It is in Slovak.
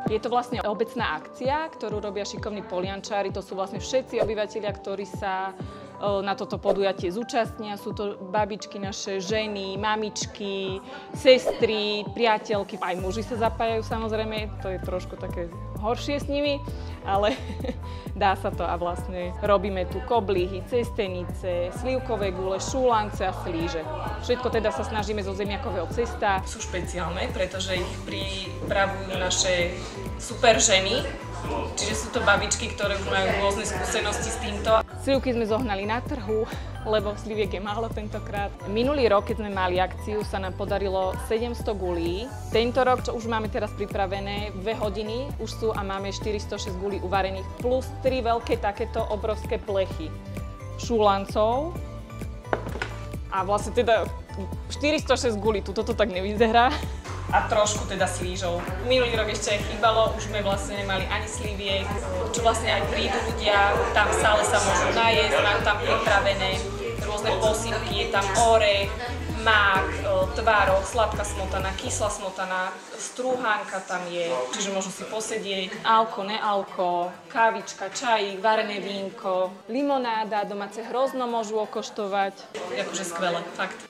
Je to vlastne obecná akcia, ktorú robia šikovní poliančári. To sú vlastne všetci obyvatelia, ktorí sa na toto podujatie zúčastnia. Sú to babičky, naše ženy, mamičky, sestry, priateľky. Aj muži sa zapájajú samozrejme, to je trošku také horšie s nimi, ale dá sa to a vlastne robíme tu koblihy, cestenice, slivkové gule, šúlance a slíže. Všetko teda sa snažíme zo zemiakového cesta. Sú špeciálne, pretože ich pripravujú naše super ženy. Čiže sú to babičky, ktoré už majú rôzne skúsenosti s týmto. Slivky sme zohnali na trhu, lebo sliviek je málo tentokrát. Minulý rok, keď sme mali akciu, sa nám podarilo 700 gulí. Tento rok, čo už máme teraz pripravené, 2 hodiny už sú a máme 406 gulí uvarených, plus 3 veľké takéto obrovské plechy šúlancov. A vlastne teda 406 gulí, toto tak nevyzerá. A trošku teda slížov. Minulý rok ešte chýbalo, už sme vlastne nemali ani sliviek, čo vlastne aj prídu ľudia, tam v sále sa môžu najesť, majú tam pripravené rôzne posypky, je tam orech, mák, tvároch, sladká smotana, kyslá smotana, strúhánka tam je, čiže môžu si posedieť, alko, nealko, kávička, čajík, varené vínko, limonáda, domáce hrozno môžu okoštovať. Akože skvelé, fakt.